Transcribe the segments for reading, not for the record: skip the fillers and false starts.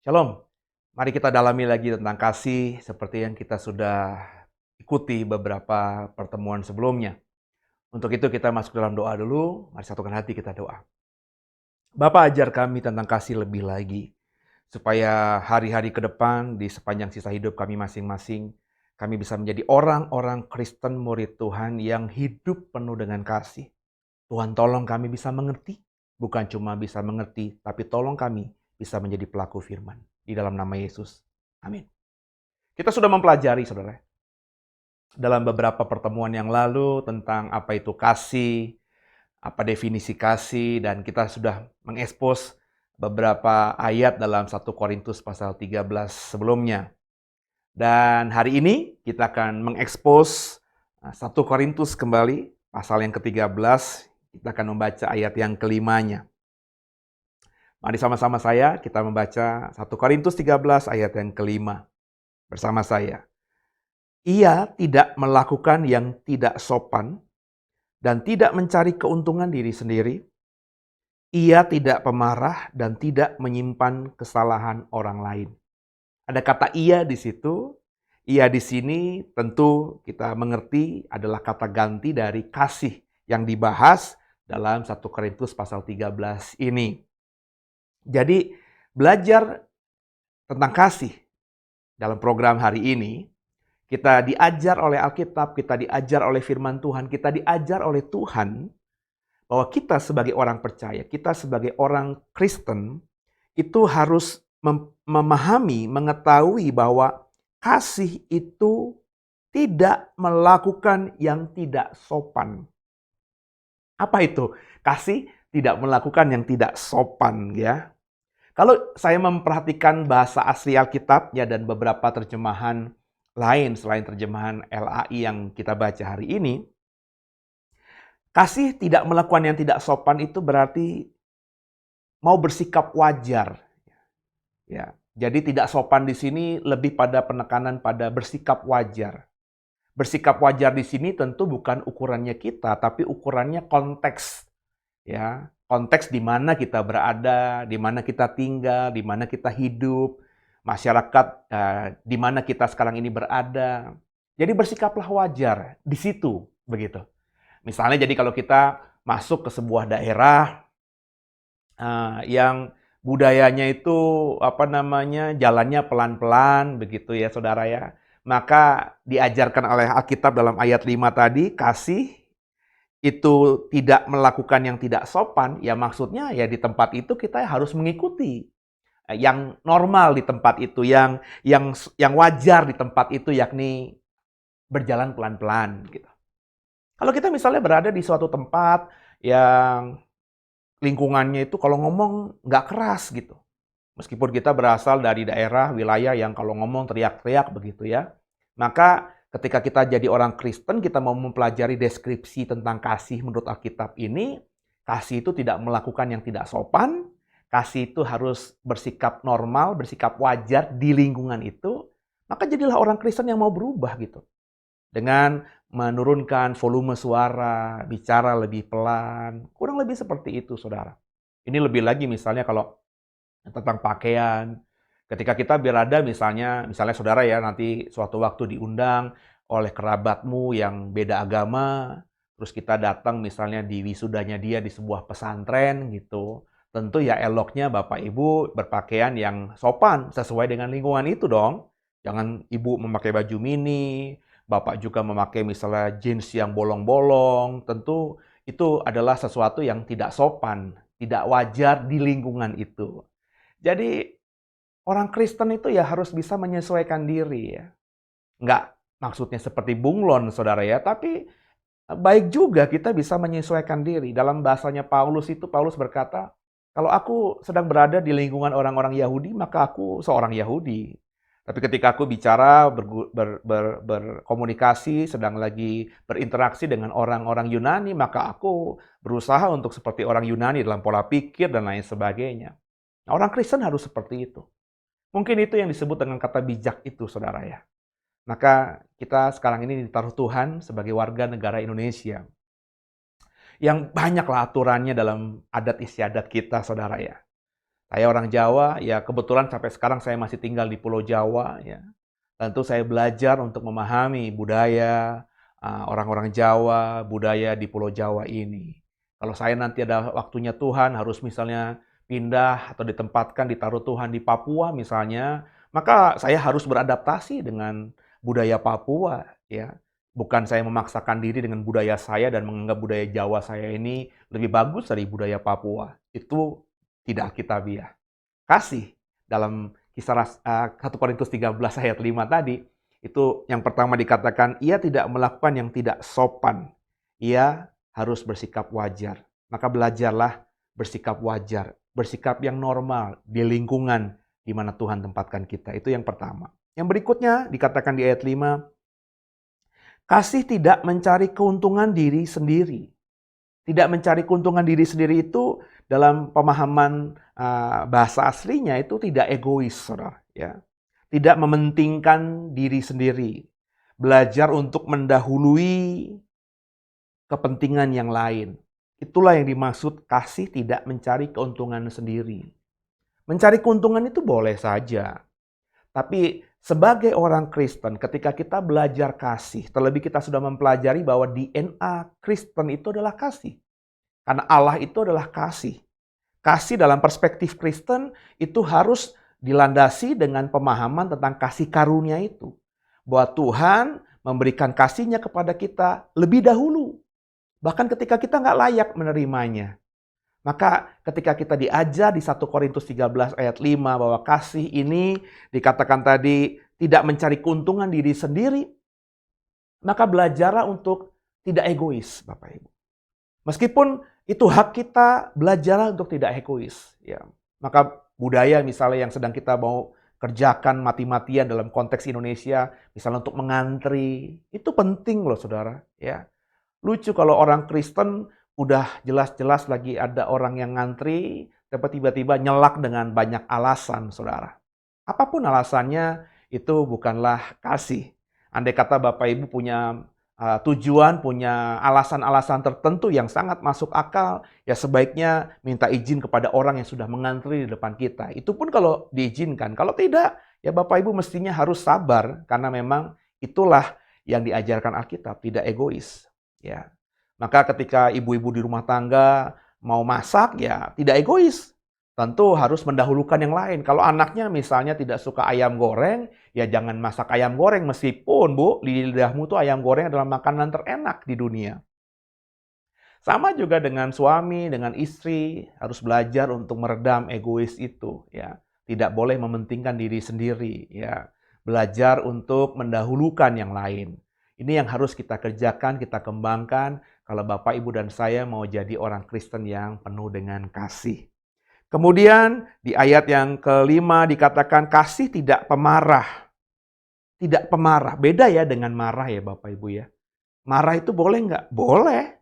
Shalom, mari kita dalami lagi tentang kasih seperti yang kita sudah ikuti beberapa pertemuan sebelumnya. Untuk itu kita masuk dalam doa dulu, mari satukan hati kita doa. Bapa ajar kami tentang kasih lebih lagi, supaya hari-hari ke depan di sepanjang sisa hidup kami masing-masing, kami bisa menjadi orang-orang Kristen murid Tuhan yang hidup penuh dengan kasih. Tuhan tolong kami bisa mengerti, bukan cuma bisa mengerti, tapi tolong kami bisa menjadi pelaku firman. Di dalam nama Yesus. Amin. Kita sudah mempelajari, saudara, dalam beberapa pertemuan yang lalu tentang apa itu kasih, apa definisi kasih, dan kita sudah mengekspos beberapa ayat dalam 1 Korintus pasal 13 sebelumnya. Dan hari ini kita akan mengekspos 1 Korintus kembali, pasal yang ke-13, kita akan membaca ayat yang kelimanya. Mari sama-sama saya kita membaca 1 Korintus 13 ayat yang kelima bersama saya. Ia tidak melakukan yang tidak sopan dan tidak mencari keuntungan diri sendiri. Ia tidak pemarah dan tidak menyimpan kesalahan orang lain. Ada kata ia di situ. Ia di sini tentu kita mengerti adalah kata ganti dari kasih yang dibahas dalam 1 Korintus pasal 13 ini. Jadi belajar tentang kasih dalam program hari ini, kita diajar oleh Alkitab, kita diajar oleh firman Tuhan, kita diajar oleh Tuhan bahwa kita sebagai orang percaya, kita sebagai orang Kristen, itu harus memahami, mengetahui bahwa kasih itu tidak melakukan yang tidak sopan. Apa itu? Kasih tidak melakukan yang tidak sopan, ya. Kalau saya memperhatikan bahasa asli Alkitab ya dan beberapa terjemahan lain selain terjemahan LAI yang kita baca hari ini, kasih tidak melakukan yang tidak sopan itu berarti mau bersikap wajar. Ya, jadi tidak sopan di sini lebih pada penekanan pada bersikap wajar. Bersikap wajar di sini tentu bukan ukurannya kita, tapi ukurannya konteks. Ya, konteks di mana kita berada, di mana kita tinggal, di mana kita hidup, masyarakat di mana kita sekarang ini berada. Jadi bersikaplah wajar di situ, begitu. Misalnya jadi kalau kita masuk ke sebuah daerah yang budayanya itu jalannya pelan-pelan begitu ya saudara ya. Maka diajarkan oleh Alkitab dalam ayat 5 tadi, kasih itu tidak melakukan yang tidak sopan, ya maksudnya ya di tempat itu kita harus mengikuti yang normal di tempat itu, yang wajar di tempat itu, yakni berjalan pelan-pelan gitu. Kalau kita misalnya berada di suatu tempat yang lingkungannya itu kalau ngomong nggak keras gitu, meskipun kita berasal dari daerah, wilayah yang kalau ngomong teriak-teriak begitu ya, maka ketika kita jadi orang Kristen, kita mau mempelajari deskripsi tentang kasih menurut Alkitab ini, kasih itu tidak melakukan yang tidak sopan, kasih itu harus bersikap normal, bersikap wajar di lingkungan itu, maka jadilah orang Kristen yang mau berubah gitu. Dengan menurunkan volume suara, bicara lebih pelan, kurang lebih seperti itu saudara. Ini lebih lagi misalnya kalau tentang pakaian. Ketika kita berada misalnya saudara ya nanti suatu waktu diundang oleh kerabatmu yang beda agama, terus kita datang misalnya di wisudanya dia di sebuah pesantren gitu. Tentu ya eloknya Bapak Ibu berpakaian yang sopan sesuai dengan lingkungan itu dong. Jangan Ibu memakai baju mini, Bapak juga memakai misalnya jeans yang bolong-bolong. Tentu itu adalah sesuatu yang tidak sopan, tidak wajar di lingkungan itu. Jadi orang Kristen itu ya harus bisa menyesuaikan diri ya. Nggak maksudnya seperti bunglon saudara ya, tapi baik juga kita bisa menyesuaikan diri. Dalam bahasanya Paulus itu, Paulus berkata, kalau aku sedang berada di lingkungan orang-orang Yahudi, maka aku seorang Yahudi. Tapi ketika aku bicara, berkomunikasi, sedang lagi berinteraksi dengan orang-orang Yunani, maka aku berusaha untuk seperti orang Yunani dalam pola pikir dan lain sebagainya. Nah, orang Kristen harus seperti itu. Mungkin itu yang disebut dengan kata bijak itu, saudara ya. Maka kita sekarang ini ditaruh Tuhan sebagai warga negara Indonesia. Yang banyaklah aturannya dalam adat istiadat kita, saudara ya. Saya orang Jawa, ya kebetulan sampai sekarang saya masih tinggal di Pulau Jawa, ya. Tentu saya belajar untuk memahami budaya orang-orang Jawa, budaya di Pulau Jawa ini. Kalau saya nanti ada waktunya Tuhan harus misalnya pindah atau ditempatkan, ditaruh Tuhan di Papua misalnya, maka saya harus beradaptasi dengan budaya Papua, ya. Bukan saya memaksakan diri dengan budaya saya dan menganggap budaya Jawa saya ini lebih bagus dari budaya Papua. Itu tidak Alkitabiah. Kasih dalam kisah 1 Korintus 13 ayat 5 tadi, itu yang pertama dikatakan, ia tidak melakukan yang tidak sopan. Ia harus bersikap wajar. Maka belajarlah bersikap wajar, bersikap yang normal di lingkungan di mana Tuhan tempatkan kita. Itu yang pertama. Yang berikutnya dikatakan di ayat 5, kasih tidak mencari keuntungan diri sendiri. Tidak mencari keuntungan diri sendiri itu dalam pemahaman bahasa aslinya itu tidak egois, saudara. Ya. Tidak mementingkan diri sendiri. Belajar untuk mendahului kepentingan yang lain. Itulah yang dimaksud kasih tidak mencari keuntungan sendiri. Mencari keuntungan itu boleh saja. Tapi sebagai orang Kristen, ketika kita belajar kasih, terlebih kita sudah mempelajari bahwa DNA Kristen itu adalah kasih. Karena Allah itu adalah kasih. Kasih dalam perspektif Kristen itu harus dilandasi dengan pemahaman tentang kasih karunia itu. Bahwa Tuhan memberikan kasih-Nya kepada kita lebih dahulu. Bahkan ketika kita nggak layak menerimanya. Maka ketika kita diajar di 1 Korintus 13 ayat 5 bahwa kasih ini dikatakan tadi tidak mencari keuntungan diri sendiri, maka belajarlah untuk tidak egois, Bapak Ibu. Meskipun itu hak kita, belajarlah untuk tidak egois. Ya. Maka budaya misalnya yang sedang kita mau kerjakan mati-matian dalam konteks Indonesia, misalnya untuk mengantri, itu penting loh saudara. Ya. Lucu kalau orang Kristen udah jelas-jelas lagi ada orang yang ngantri, tapi tiba-tiba nyelak dengan banyak alasan, saudara. Apapun alasannya, itu bukanlah kasih. Andai kata Bapak Ibu punya tujuan, punya alasan-alasan tertentu yang sangat masuk akal, ya sebaiknya minta izin kepada orang yang sudah mengantri di depan kita. Itu pun kalau diizinkan. Kalau tidak, ya Bapak Ibu mestinya harus sabar, karena memang itulah yang diajarkan Alkitab, tidak egois. Ya. Maka ketika ibu-ibu di rumah tangga mau masak, ya tidak egois. Tentu harus mendahulukan yang lain. Kalau anaknya misalnya tidak suka ayam goreng, ya jangan masak ayam goreng. Meskipun, Bu, di lidahmu tuh ayam goreng adalah makanan terenak di dunia. Sama juga dengan suami, dengan istri, harus belajar untuk meredam egois itu. Ya, tidak boleh mementingkan diri sendiri. Ya, belajar untuk mendahulukan yang lain. Ini yang harus kita kerjakan, kita kembangkan kalau Bapak, Ibu, dan saya mau jadi orang Kristen yang penuh dengan kasih. Kemudian di ayat yang kelima dikatakan kasih tidak pemarah. Tidak pemarah. Beda ya dengan marah ya Bapak, Ibu ya. Marah itu boleh nggak? Boleh.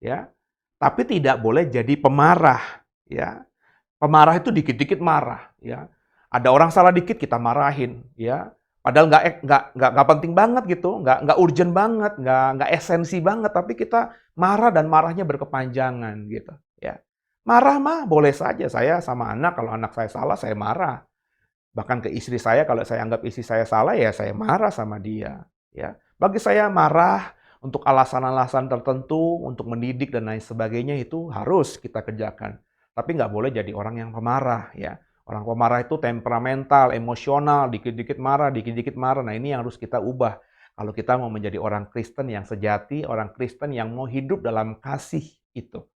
Ya. Tapi tidak boleh jadi pemarah. Ya. Pemarah itu dikit-dikit marah. Ya. Ada orang salah dikit kita marahin. Ya. Padahal nggak penting banget gitu, nggak urgent banget, nggak esensi banget, tapi kita marah dan marahnya berkepanjangan gitu. Ya, marah mah boleh saja. Saya sama anak, kalau anak saya salah saya marah. Bahkan ke istri saya, kalau saya anggap istri saya salah ya saya marah sama dia. Ya, bagi saya marah untuk alasan-alasan tertentu, untuk mendidik dan lain sebagainya itu harus kita kerjakan. Tapi nggak boleh jadi orang yang pemarah ya. Orang pemarah itu temperamental, emosional, dikit-dikit marah, dikit-dikit marah. Nah ini yang harus kita ubah. Kalau kita mau menjadi orang Kristen yang sejati, orang Kristen yang mau hidup dalam kasih itu.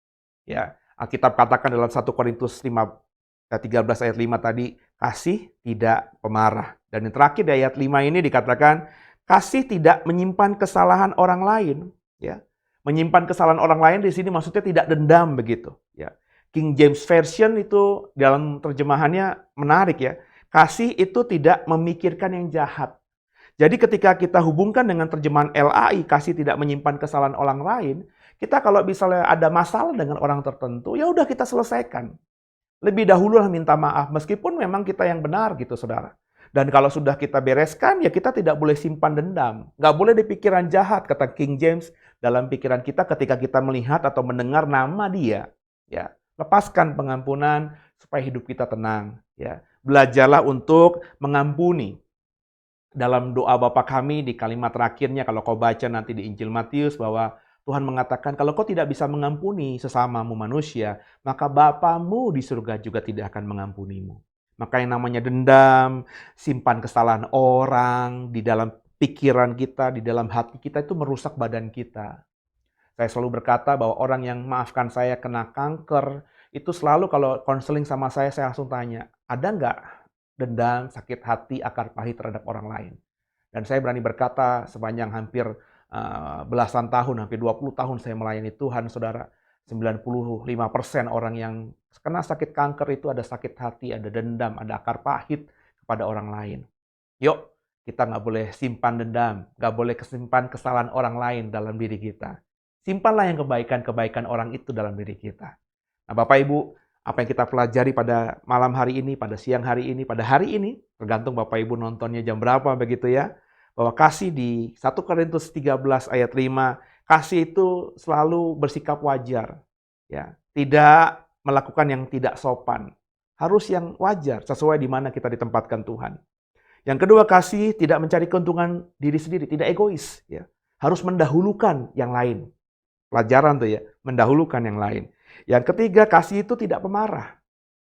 Ya, Alkitab katakan dalam 1 Korintus 13 ayat 5 tadi, kasih tidak pemarah. Dan yang terakhir di ayat 5 ini dikatakan, kasih tidak menyimpan kesalahan orang lain. Ya, menyimpan kesalahan orang lain di sini maksudnya tidak dendam begitu. Ya. King James Version itu dalam terjemahannya menarik ya. Kasih itu tidak memikirkan yang jahat. Jadi ketika kita hubungkan dengan terjemahan LAI, kasih tidak menyimpan kesalahan orang lain, kita kalau misalnya ada masalah dengan orang tertentu, ya udah kita selesaikan. Lebih dahulu lah minta maaf, meskipun memang kita yang benar gitu saudara. Dan kalau sudah kita bereskan, ya kita tidak boleh simpan dendam. Nggak boleh di pikiran jahat, kata King James, dalam pikiran kita ketika kita melihat atau mendengar nama dia. Ya. Lepaskan pengampunan supaya hidup kita tenang. Ya, belajarlah untuk mengampuni. Dalam doa Bapa kami di kalimat terakhirnya, kalau kau baca nanti di Injil Matius, bahwa Tuhan mengatakan, kalau kau tidak bisa mengampuni sesamamu manusia, maka Bapamu di surga juga tidak akan mengampunimu. Maka yang namanya dendam, simpan kesalahan orang di dalam pikiran kita, di dalam hati kita, itu merusak badan kita. Saya selalu berkata bahwa orang yang maafkan saya kena kanker, itu selalu kalau konseling sama saya langsung tanya, ada nggak dendam, sakit hati, akar pahit terhadap orang lain? Dan saya berani berkata sepanjang hampir belasan tahun, hampir 20 tahun saya melayani Tuhan, saudara, 95% orang yang kena sakit kanker itu ada sakit hati, ada dendam, ada akar pahit kepada orang lain. Yuk, kita nggak boleh simpan dendam, nggak boleh kesimpan kesalahan orang lain dalam diri kita. Simpanlah yang kebaikan-kebaikan orang itu dalam diri kita. Nah, Bapak Ibu, apa yang kita pelajari pada malam hari ini, pada siang hari ini, pada hari ini, tergantung Bapak Ibu nontonnya jam berapa begitu ya, bahwa kasih di 1 Korintus 13 ayat 5, kasih itu selalu bersikap wajar, ya, tidak melakukan yang tidak sopan, harus yang wajar, sesuai di mana kita ditempatkan Tuhan. Yang kedua, kasih tidak mencari keuntungan diri sendiri, tidak egois, ya, harus mendahulukan yang lain. Pelajaran tuh ya, mendahulukan yang lain. Yang ketiga, kasih itu tidak pemarah.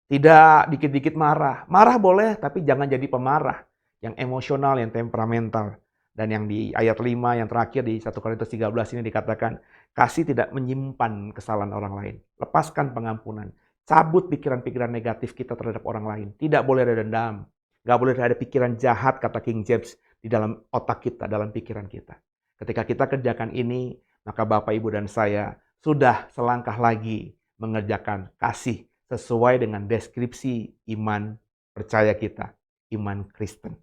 Tidak dikit-dikit marah. Marah boleh, tapi jangan jadi pemarah. Yang emosional, yang temperamental. Dan yang di ayat 5, yang terakhir di 1 Korintus 13 ini dikatakan, kasih tidak menyimpan kesalahan orang lain. Lepaskan pengampunan. Cabut pikiran-pikiran negatif kita terhadap orang lain. Tidak boleh ada dendam. Nggak boleh ada pikiran jahat, kata King James, di dalam otak kita, dalam pikiran kita. Ketika kita kerjakan ini, maka Bapak, Ibu, dan saya sudah selangkah lagi mengerjakan kasih sesuai dengan deskripsi iman percaya kita, iman Kristen.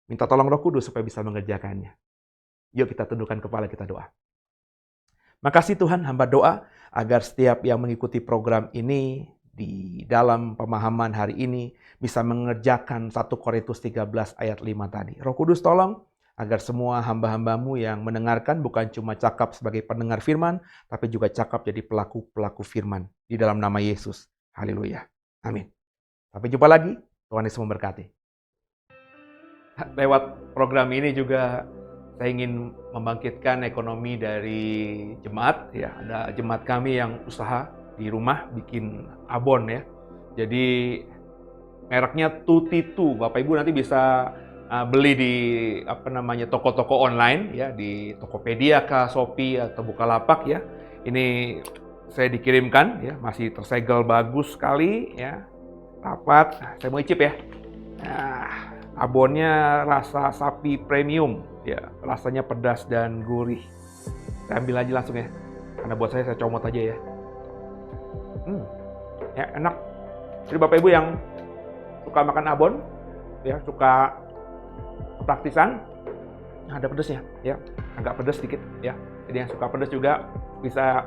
Minta tolong Roh Kudus supaya bisa mengerjakannya. Yuk kita tundukkan kepala, kita doa. Makasih Tuhan, hamba doa agar setiap yang mengikuti program ini di dalam pemahaman hari ini bisa mengerjakan 1 Korintus 13 ayat 5 tadi. Roh Kudus tolong agar semua hamba-hambamu yang mendengarkan bukan cuma cakap sebagai pendengar firman, tapi juga cakap jadi pelaku-pelaku firman. Di dalam nama Yesus. Haleluya. Amin. Sampai jumpa lagi. Tuhan Yesus memberkati. Lewat program ini juga saya ingin membangkitkan ekonomi dari jemaat. Ya, ada jemaat kami yang usaha di rumah bikin abon ya. Jadi mereknya Tutitu. Bapak Ibu nanti bisa beli di toko-toko online ya, di Tokopedia kah, Shopee atau Bukalapak ya. Ini saya dikirimkan ya, masih tersegel bagus sekali ya. Rapat. Saya mau icip ya. Nah, abonnya rasa sapi premium ya, rasanya pedas dan gurih. Saya ambil aja langsung ya. Karena buat saya comot aja ya. Ya enak. Jadi Bapak Ibu yang suka makan abon ya, suka praktisan, ada pedesnya ya, agak pedes sedikit ya. Jadi yang suka pedes juga bisa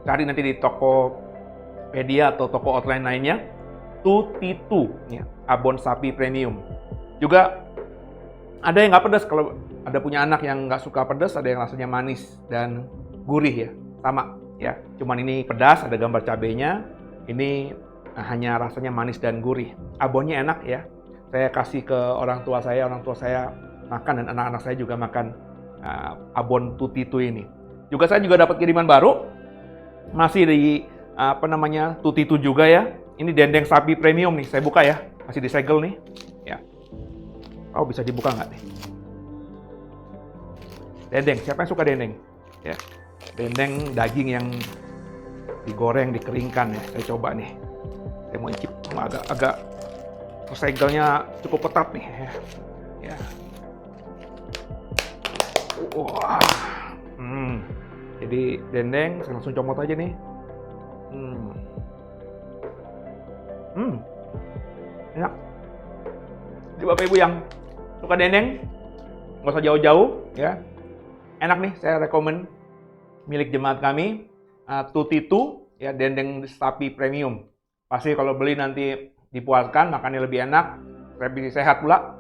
cari nanti di Tokopedia atau toko online lainnya, Tutitu ya, abon sapi premium. Juga ada yang nggak pedes, kalau ada punya anak yang nggak suka pedes, ada yang rasanya manis dan gurih ya, sama ya. Cuman ini pedas, ada gambar cabenya. Ini hanya rasanya manis dan gurih. Abonnya enak ya. Saya kasih ke orang tua saya makan dan anak-anak saya juga makan abon Tutitu ini. Juga saya juga dapat kiriman baru, masih di Tutitu juga ya. Ini dendeng sapi premium nih, saya buka ya, masih disegel nih. Ya, oh bisa dibuka nggak nih? Dendeng, siapa yang suka dendeng? Ya, dendeng daging yang digoreng, dikeringkan ya. Saya coba nih, saya mau icip, agak segelnya cukup ketat nih ya. Wah. Jadi dendeng saya langsung comot aja nih. Enak. Jadi Bapak Ibu yang suka dendeng, nggak usah jauh-jauh ya. Enak nih, saya rekomen milik jemaat kami, Tutitu ya, dendeng sapi premium. Pasti kalau beli nanti dipuaskan, makannya lebih enak, lebih sehat pula,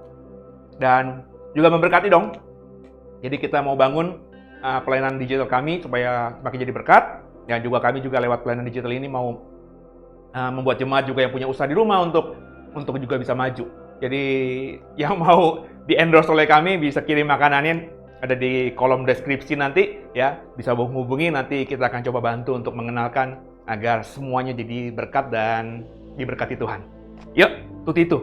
dan juga memberkati dong. Jadi kita mau bangun pelayanan digital kami supaya semakin jadi berkat, dan juga kami juga lewat pelayanan digital ini mau membuat jemaat juga yang punya usaha di rumah untuk juga bisa maju. Jadi yang mau di-endorse oleh kami bisa kirim makanannya, ada di kolom deskripsi nanti ya, bisa hubungi, nanti kita akan coba bantu untuk mengenalkan agar semuanya jadi berkat dan diberkati Tuhan. Yuk, tuti itu.